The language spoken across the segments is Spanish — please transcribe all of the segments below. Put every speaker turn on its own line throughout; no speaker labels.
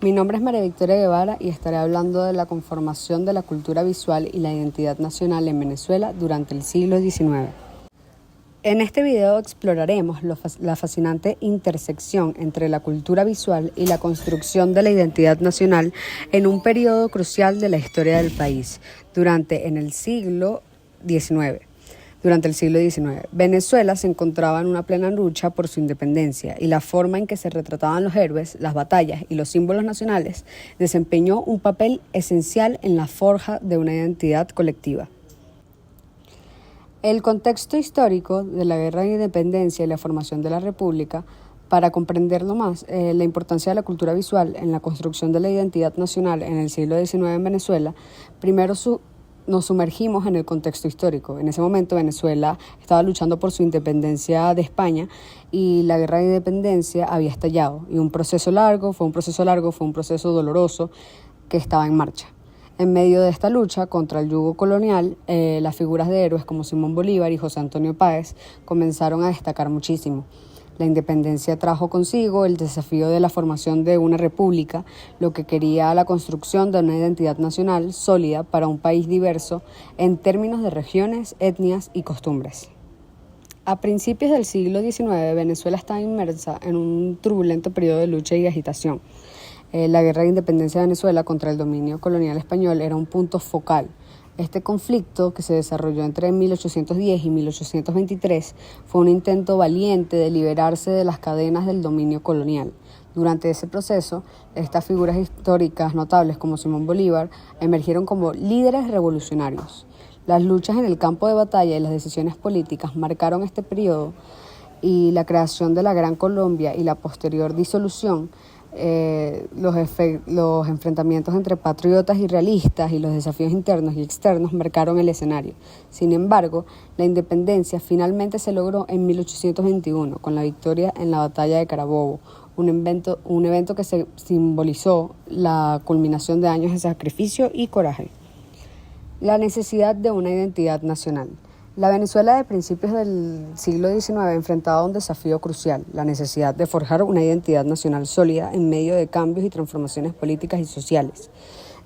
Mi nombre es María Victoria Guevara y estaré hablando de la conformación de la cultura visual y la identidad nacional en Venezuela durante el siglo XIX. En este video exploraremos la fascinante intersección entre la cultura visual y la construcción de la identidad nacional en un periodo crucial de la historia del país, durante el siglo XIX. Venezuela se encontraba en una plena lucha por su independencia y la forma en que se retrataban los héroes, las batallas y los símbolos nacionales desempeñó un papel esencial en la forja de una identidad colectiva. El contexto histórico de la Guerra de Independencia y la formación de la República, para comprenderlo más, la importancia de la cultura visual en la construcción de la identidad nacional en el siglo XIX en Venezuela, primero nos sumergimos en el contexto histórico. En ese momento Venezuela estaba luchando por su independencia de España y la Guerra de Independencia había estallado. Y fue un proceso doloroso que estaba en marcha. En medio de esta lucha contra el yugo colonial, las figuras de héroes como Simón Bolívar y José Antonio Páez comenzaron a destacar muchísimo. La independencia trajo consigo el desafío de la formación de una república, lo que quería la construcción de una identidad nacional sólida para un país diverso en términos de regiones, etnias y costumbres. A principios del siglo XIX, Venezuela estaba inmersa en un turbulento periodo de lucha y agitación. La guerra de independencia de Venezuela contra el dominio colonial español era un punto focal. Este conflicto, que se desarrolló entre 1810 y 1823, fue un intento valiente de liberarse de las cadenas del dominio colonial. Durante ese proceso, estas figuras históricas notables como Simón Bolívar emergieron como líderes revolucionarios. Las luchas en el campo de batalla y las decisiones políticas marcaron este periodo, y la creación de la Gran Colombia y la posterior disolución, los enfrentamientos entre patriotas y realistas y los desafíos internos y externos marcaron el escenario. Sin embargo, la independencia finalmente se logró en 1821 con la victoria en la Batalla de Carabobo, un evento que simbolizó la culminación de años de sacrificio y coraje. La necesidad de una identidad nacional. La Venezuela de principios del siglo XIX enfrentaba un desafío crucial, la necesidad de forjar una identidad nacional sólida en medio de cambios y transformaciones políticas y sociales.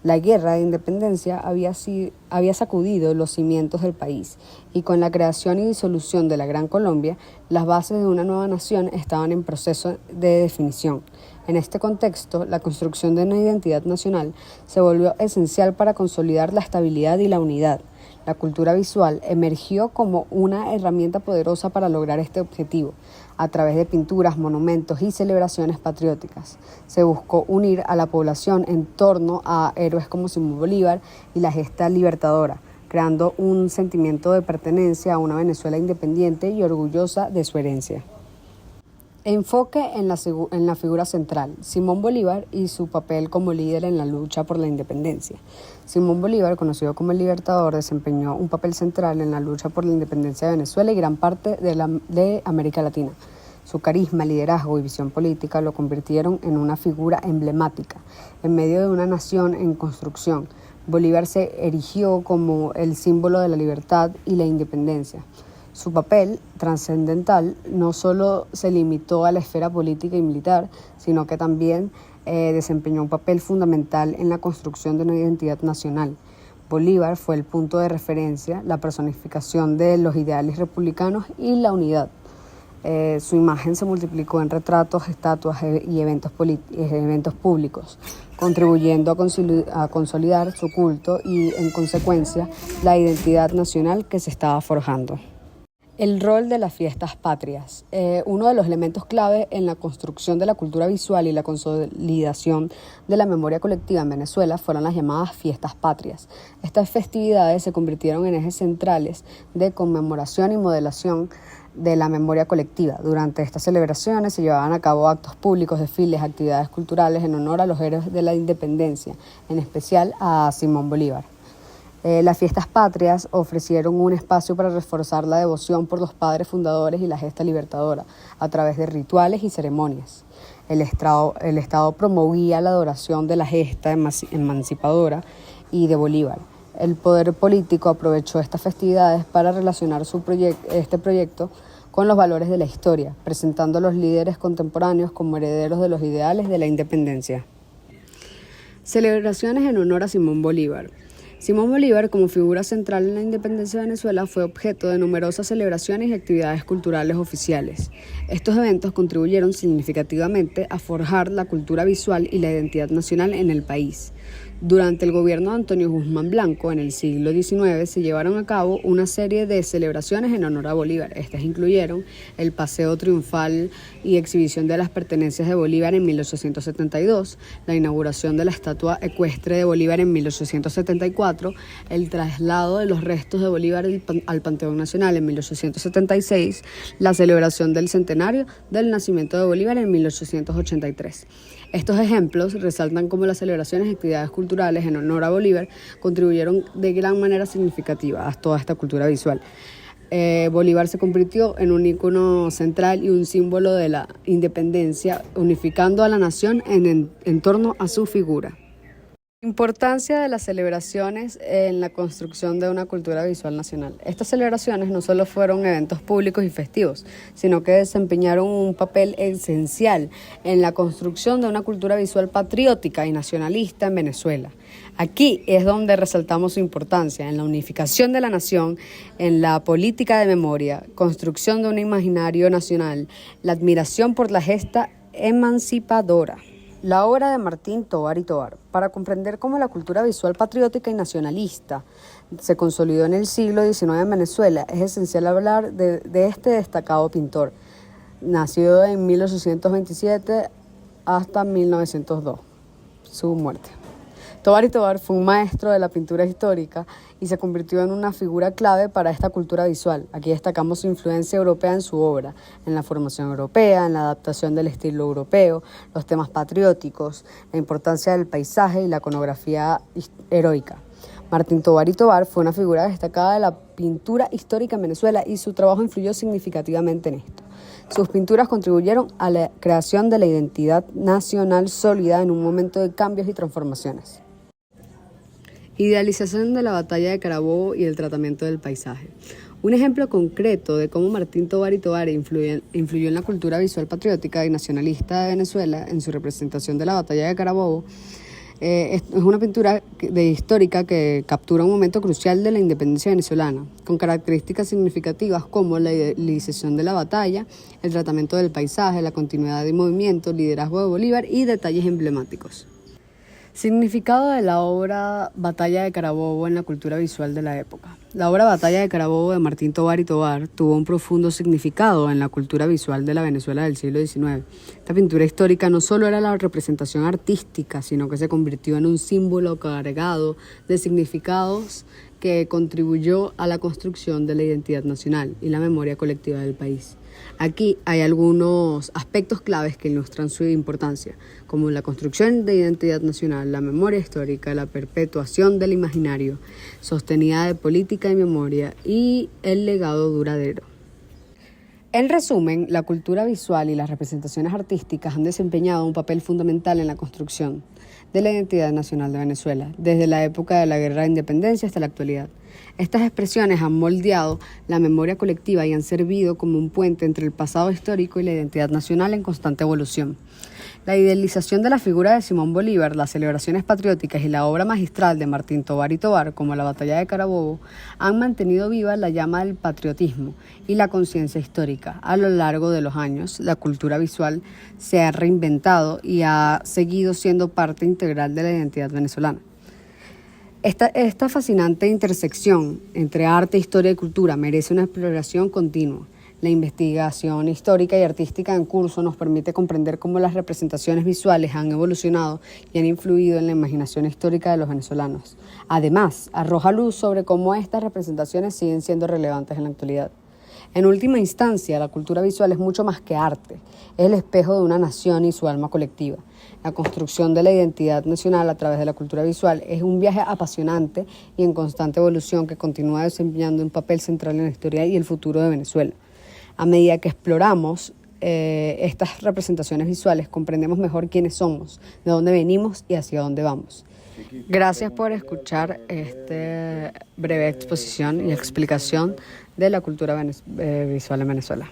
La guerra de independencia había sacudido los cimientos del país, y con la creación y disolución de la Gran Colombia, las bases de una nueva nación estaban en proceso de definición. En este contexto, la construcción de una identidad nacional se volvió esencial para consolidar la estabilidad y la unidad. La cultura visual emergió como una herramienta poderosa para lograr este objetivo. A través de pinturas, monumentos y celebraciones patrióticas, se buscó unir a la población en torno a héroes como Simón Bolívar y la gesta libertadora, creando un sentimiento de pertenencia a una Venezuela independiente y orgullosa de su herencia. Enfoque en la figura central, Simón Bolívar y su papel como líder en la lucha por la independencia. Simón Bolívar, conocido como el Libertador, desempeñó un papel central en la lucha por la independencia de Venezuela y gran parte de América Latina. Su carisma, liderazgo y visión política lo convirtieron en una figura emblemática. En medio de una nación en construcción, Bolívar se erigió como el símbolo de la libertad y la independencia. Su papel trascendental no solo se limitó a la esfera política y militar, sino que también desempeñó un papel fundamental en la construcción de una identidad nacional. Bolívar fue el punto de referencia, la personificación de los ideales republicanos y la unidad. Su imagen se multiplicó en retratos, estatuas y eventos públicos, contribuyendo a consolidar su culto y, en consecuencia, la identidad nacional que se estaba forjando. El rol de las fiestas patrias. Uno de los elementos clave en la construcción de la cultura visual y la consolidación de la memoria colectiva en Venezuela fueron las llamadas fiestas patrias. Estas festividades se convirtieron en ejes centrales de conmemoración y modelación de la memoria colectiva. Durante estas celebraciones se llevaban a cabo actos públicos, desfiles, actividades culturales en honor a los héroes de la independencia, en especial a Simón Bolívar. Las fiestas patrias ofrecieron un espacio para reforzar la devoción por los padres fundadores y la gesta libertadora a través de rituales y ceremonias. El Estado promovía la adoración de la gesta emancipadora y de Bolívar. El poder político aprovechó estas festividades para relacionar este proyecto con los valores de la historia, presentando a los líderes contemporáneos como herederos de los ideales de la independencia. Celebraciones en honor a Simón Bolívar. Simón Bolívar, como figura central en la independencia de Venezuela, fue objeto de numerosas celebraciones y actividades culturales oficiales. Estos eventos contribuyeron significativamente a forjar la cultura visual y la identidad nacional en el país. Durante el gobierno de Antonio Guzmán Blanco, en el siglo XIX, se llevaron a cabo una serie de celebraciones en honor a Bolívar. Estas incluyeron el paseo triunfal y exhibición de las pertenencias de Bolívar en 1872, la inauguración de la estatua ecuestre de Bolívar en 1874, el traslado de los restos de Bolívar al Panteón Nacional en 1876, la celebración del centenario del nacimiento de Bolívar en 1883. Estos ejemplos resaltan cómo las celebraciones y actividades culturales en honor a Bolívar contribuyeron de gran manera significativa a toda esta cultura visual. Bolívar se convirtió en un ícono central y un símbolo de la independencia, unificando a la nación en torno a su figura. Importancia de las celebraciones en la construcción de una cultura visual nacional. Estas celebraciones no solo fueron eventos públicos y festivos, sino que desempeñaron un papel esencial en la construcción de una cultura visual patriótica y nacionalista en Venezuela. Aquí es donde resaltamos su importancia en la unificación de la nación, en la política de memoria, construcción de un imaginario nacional, la admiración por la gesta emancipadora. La obra de Martín Tovar y Tovar. Para comprender cómo la cultura visual patriótica y nacionalista se consolidó en el siglo XIX en Venezuela, es esencial hablar de este destacado pintor, nacido en 1827 hasta 1902, su muerte. Tovar y Tovar fue un maestro de la pintura histórica y se convirtió en una figura clave para esta cultura visual. Aquí destacamos su influencia europea en su obra, en la formación europea, en la adaptación del estilo europeo, los temas patrióticos, la importancia del paisaje y la iconografía heroica. Martín Tovar y Tovar fue una figura destacada de la pintura histórica en Venezuela y su trabajo influyó significativamente en esto. Sus pinturas contribuyeron a la creación de la identidad nacional sólida en un momento de cambios y transformaciones. Idealización de la batalla de Carabobo y el tratamiento del paisaje. Un ejemplo concreto de cómo Martín Tovar y Tovar influyó en la cultura visual patriótica y nacionalista de Venezuela en su representación de la batalla de Carabobo es una pintura histórica que captura un momento crucial de la independencia venezolana, con características significativas como la idealización de la batalla, el tratamiento del paisaje, la continuidad de movimiento, el liderazgo de Bolívar y detalles emblemáticos. Significado de la obra Batalla de Carabobo en la cultura visual de la época. La obra Batalla de Carabobo de Martín Tovar y Tovar tuvo un profundo significado en la cultura visual de la Venezuela del siglo XIX. Esta pintura histórica no solo era la representación artística, sino que se convirtió en un símbolo cargado de significados que contribuyó a la construcción de la identidad nacional y la memoria colectiva del país. Aquí hay algunos aspectos claves que ilustran su importancia, como la construcción de identidad nacional, la memoria histórica, la perpetuación del imaginario, sostenida de política y memoria y el legado duradero. En resumen, la cultura visual y las representaciones artísticas han desempeñado un papel fundamental en la construcción de la identidad nacional de Venezuela, desde la época de la Guerra de Independencia hasta la actualidad. Estas expresiones han moldeado la memoria colectiva y han servido como un puente entre el pasado histórico y la identidad nacional en constante evolución. La idealización de la figura de Simón Bolívar, las celebraciones patrióticas y la obra magistral de Martín Tovar y Tovar, como la Batalla de Carabobo, han mantenido viva la llama del patriotismo y la conciencia histórica. A lo largo de los años, la cultura visual se ha reinventado y ha seguido siendo parte integral de la identidad venezolana. Esta fascinante intersección entre arte, historia y cultura merece una exploración continua. La investigación histórica y artística en curso nos permite comprender cómo las representaciones visuales han evolucionado y han influido en la imaginación histórica de los venezolanos. Además, arroja luz sobre cómo estas representaciones siguen siendo relevantes en la actualidad. En última instancia, la cultura visual es mucho más que arte, es el espejo de una nación y su alma colectiva. La construcción de la identidad nacional a través de la cultura visual es un viaje apasionante y en constante evolución que continúa desempeñando un papel central en la historia y el futuro de Venezuela. A medida que exploramos estas representaciones visuales, comprendemos mejor quiénes somos, de dónde venimos y hacia dónde vamos. Gracias por escuchar esta breve exposición y explicación de la cultura visual en Venezuela.